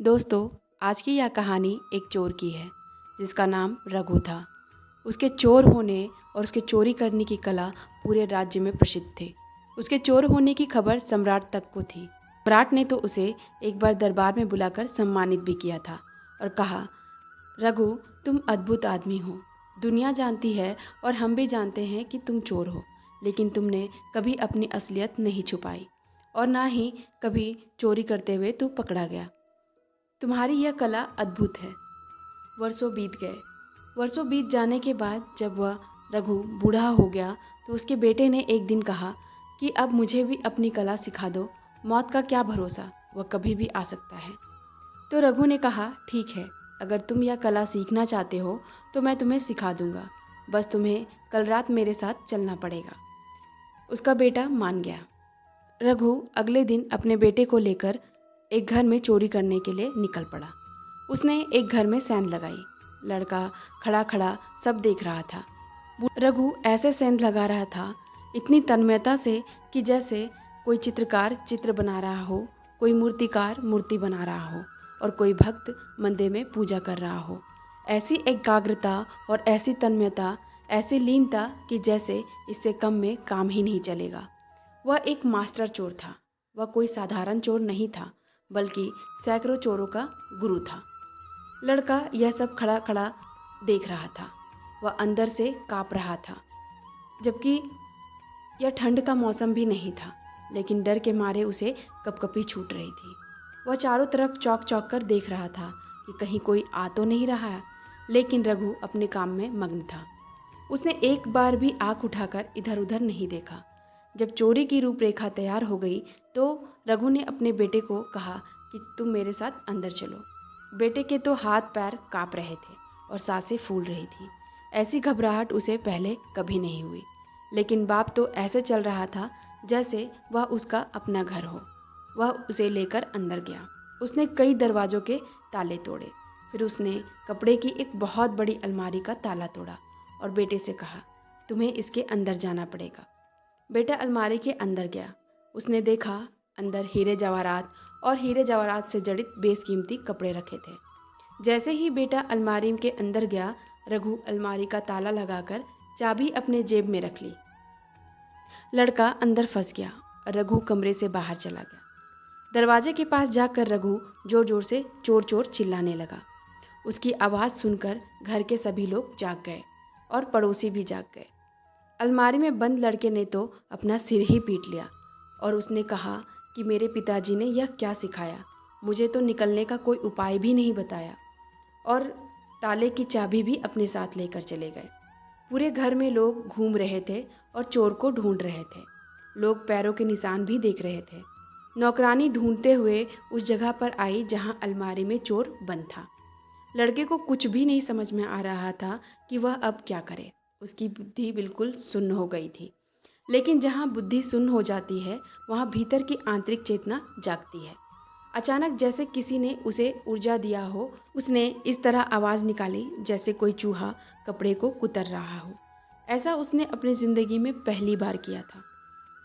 दोस्तों, आज की यह कहानी एक चोर की है जिसका नाम रघु था। उसके चोर होने और उसके चोरी करने की कला पूरे राज्य में प्रसिद्ध थी। उसके चोर होने की खबर सम्राट तक को थी। सम्राट ने तो उसे एक बार दरबार में बुलाकर सम्मानित भी किया था और कहा, रघु, तुम अद्भुत आदमी हो। दुनिया जानती है और हम भी जानते हैं कि तुम चोर हो, लेकिन तुमने कभी अपनी असलियत नहीं छुपाई और ना ही कभी चोरी करते हुए तू पकड़ा गया। तुम्हारी यह कला अद्भुत है। वर्षों बीत गए। वर्षों बीत जाने के बाद जब वह रघु बूढ़ा हो गया तो उसके बेटे ने एक दिन कहा कि अब मुझे भी अपनी कला सिखा दो। मौत का क्या भरोसा, वह कभी भी आ सकता है। तो रघु ने कहा, ठीक है, अगर तुम यह कला सीखना चाहते हो तो मैं तुम्हें सिखा दूंगा। बस तुम्हें कल रात मेरे साथ चलना पड़ेगा। उसका बेटा मान गया। रघु अगले दिन अपने बेटे को लेकर एक घर में चोरी करने के लिए निकल पड़ा। उसने एक घर में सेंध लगाई। लड़का खड़ा खड़ा सब देख रहा था। रघु ऐसे सेंध लगा रहा था, इतनी तन्मयता से कि जैसे कोई चित्रकार चित्र बना रहा हो, कोई मूर्तिकार मूर्ति बना रहा हो और कोई भक्त मंदिर में पूजा कर रहा हो। ऐसी एकाग्रता और ऐसी तन्मयता, ऐसी लीनता कि जैसे इससे कम में काम ही नहीं चलेगा। वह एक मास्टर चोर था। वह कोई साधारण चोर नहीं था, बल्कि सैकड़ों चोरों का गुरु था। लड़का यह सब खड़ा खड़ा देख रहा था। वह अंदर से काँप रहा था, जबकि यह ठंड का मौसम भी नहीं था, लेकिन डर के मारे उसे कपकपी छूट रही थी। वह चारों तरफ चौंक चौंक कर देख रहा था कि कहीं कोई आ तो नहीं रहा है, लेकिन रघु अपने काम में मग्न था। उसने एक बार भी आंख उठाकर इधर उधर नहीं देखा। जब चोरी की रूपरेखा तैयार हो गई तो रघु ने अपने बेटे को कहा कि तुम मेरे साथ अंदर चलो। बेटे के तो हाथ पैर काँप रहे थे और सांसें फूल रही थी। ऐसी घबराहट उसे पहले कभी नहीं हुई, लेकिन बाप तो ऐसे चल रहा था जैसे वह उसका अपना घर हो। वह उसे लेकर अंदर गया। उसने कई दरवाज़ों के ताले तोड़े। फिर उसने कपड़े की एक बहुत बड़ी अलमारी का ताला तोड़ा और बेटे से कहा, तुम्हें इसके अंदर जाना पड़ेगा। बेटा अलमारी के अंदर गया। उसने देखा अंदर हीरे जवाहरात और हीरे जवाहरात से जड़ित बेशकीमती कपड़े रखे थे। जैसे ही बेटा अलमारी के अंदर गया, रघु अलमारी का ताला लगाकर चाबी अपने जेब में रख ली। लड़का अंदर फंस गया। रघु कमरे से बाहर चला गया। दरवाजे के पास जाकर रघु जोर जोर से चोर चोर चिल्लाने लगा। उसकी आवाज़ सुनकर घर के सभी लोग जाग गए और पड़ोसी भी जाग गए। अलमारी में बंद लड़के ने तो अपना सिर ही पीट लिया और उसने कहा कि मेरे पिताजी ने यह क्या सिखाया। मुझे तो निकलने का कोई उपाय भी नहीं बताया और ताले की चाबी भी अपने साथ लेकर चले गए। पूरे घर में लोग घूम रहे थे और चोर को ढूंढ रहे थे। लोग पैरों के निशान भी देख रहे थे। नौकरानी ढूंढते हुए उस जगह पर आई जहां अलमारी में चोर बंद था। लड़के को कुछ भी नहीं समझ में आ रहा था कि वह अब क्या करे। उसकी बुद्धि बिल्कुल सुन्न हो गई थी। लेकिन जहाँ बुद्धि सुन्न हो जाती है, वहाँ भीतर की आंतरिक चेतना जागती है। अचानक जैसे किसी ने उसे ऊर्जा दिया हो, उसने इस तरह आवाज़ निकाली जैसे कोई चूहा कपड़े को कुतर रहा हो। ऐसा उसने अपनी ज़िंदगी में पहली बार किया था।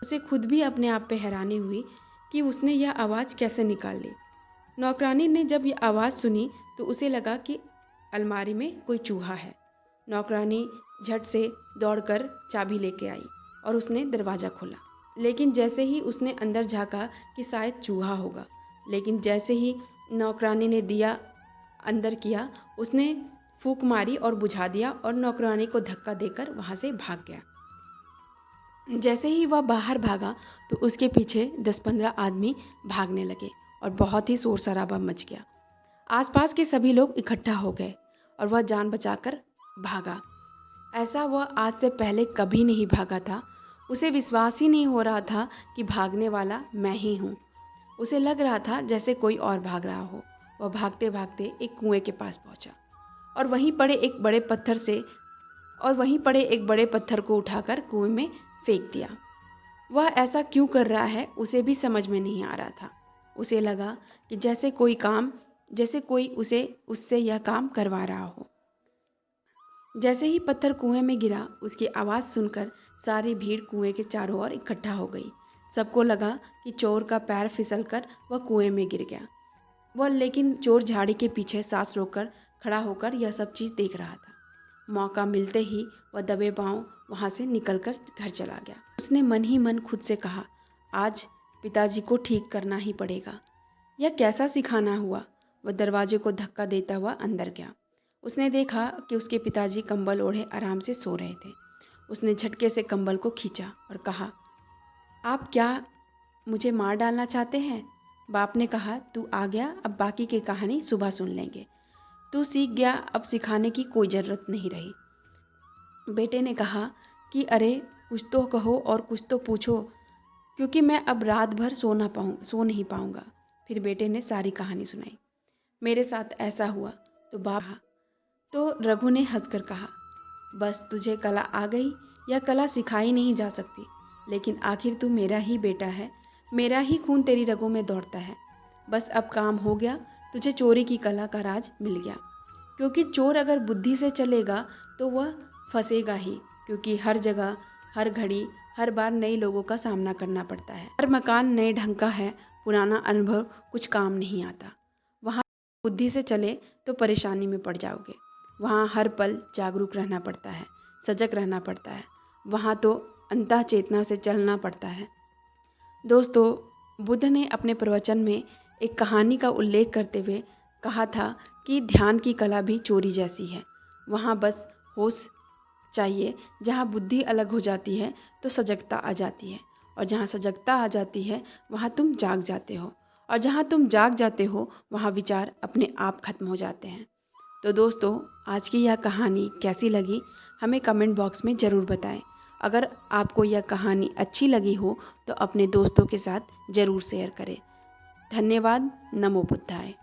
उसे खुद भी अपने आप पे हैरानी हुई कि उसने यह आवाज़ कैसे निकाल ली। नौकरानी ने जब यह आवाज़ सुनी तो उसे लगा कि अलमारी में कोई चूहा है। नौकरानी झट से दौड़कर चाबी लेके आई और उसने दरवाज़ा खोला। लेकिन जैसे ही उसने अंदर झांका कि शायद चूहा होगा, लेकिन जैसे ही नौकरानी ने दिया अंदर किया, उसने फूंक मारी और बुझा दिया और नौकरानी को धक्का देकर वहाँ से भाग गया। जैसे ही वह बाहर भागा तो उसके पीछे 10-15 आदमी भागने लगे और बहुत ही शोर शराबा मच गया। आसपास के सभी लोग इकट्ठा हो गए और वह जान बचाकर भागा। ऐसा वह आज से पहले कभी नहीं भागा था। उसे विश्वास ही नहीं हो रहा था कि भागने वाला मैं ही हूँ। उसे लग रहा था जैसे कोई और भाग रहा हो। वह भागते भागते एक कुएं के पास पहुँचा और वहीं पड़े एक बड़े पत्थर को उठाकर कुएं में फेंक दिया। वह ऐसा क्यों कर रहा है उसे भी समझ में नहीं आ रहा था। उसे लगा कि जैसे कोई उसे उससे यह काम करवा रहा हो। जैसे ही पत्थर कुएं में गिरा, उसकी आवाज़ सुनकर सारी भीड़ कुएं के चारों ओर इकट्ठा हो गई। सबको लगा कि चोर का पैर फिसलकर वह कुएं में गिर गया। वह लेकिन चोर झाड़ी के पीछे सांस रोककर खड़ा होकर यह सब चीज़ देख रहा था। मौका मिलते ही वह दबे पांव वहाँ से निकलकर घर चला गया। उसने मन ही मन खुद से कहा, आज पिताजी को ठीक करना ही पड़ेगा। यह कैसा सिखाना हुआ। वह दरवाजे को धक्का देता हुआ अंदर गया। उसने देखा कि उसके पिताजी कंबल ओढ़े आराम से सो रहे थे। उसने झटके से कंबल को खींचा और कहा, आप क्या मुझे मार डालना चाहते हैं? बाप ने कहा, तू आ गया, अब बाकी की कहानी सुबह सुन लेंगे। तू सीख गया, अब सिखाने की कोई ज़रूरत नहीं रही। बेटे ने कहा कि अरे कुछ तो कहो और कुछ तो पूछो, क्योंकि मैं अब रात भर सो नहीं पाऊँगा। फिर बेटे ने सारी कहानी सुनाई। मेरे साथ ऐसा हुआ। तो बाप तो रघु ने हंसकर कहा, बस तुझे कला आ गई। यह कला सिखाई नहीं जा सकती, लेकिन आखिर तू मेरा ही बेटा है, मेरा ही खून तेरी रगों में दौड़ता है। बस अब काम हो गया, तुझे चोरी की कला का राज मिल गया। क्योंकि चोर अगर बुद्धि से चलेगा तो वह फंसेगा ही, क्योंकि हर जगह, हर घड़ी, हर बार नए लोगों का सामना करना पड़ता है। हर मकान नए ढंग का है, पुराना अनुभव कुछ काम नहीं आता। वहाँ बुद्धि से चले तो परेशानी में पड़ जाओगे। वहाँ हर पल जागरूक रहना पड़ता है, सजग रहना पड़ता है। वहाँ तो अंतः चेतना से चलना पड़ता है। दोस्तों, बुद्ध ने अपने प्रवचन में एक कहानी का उल्लेख करते हुए कहा था कि ध्यान की कला भी चोरी जैसी है। वहाँ बस होश चाहिए। जहाँ बुद्धि अलग हो जाती है तो सजगता आ जाती है, और जहाँ सजगता आ जाती है वहाँ तुम जाग जाते हो, और जहाँ तुम जाग जाते हो वहाँ विचार अपने आप खत्म हो जाते हैं। तो दोस्तों, आज की यह कहानी कैसी लगी हमें कमेंट बॉक्स में ज़रूर बताएं। अगर आपको यह कहानी अच्छी लगी हो तो अपने दोस्तों के साथ ज़रूर शेयर करें। धन्यवाद। नमो बुद्धाय।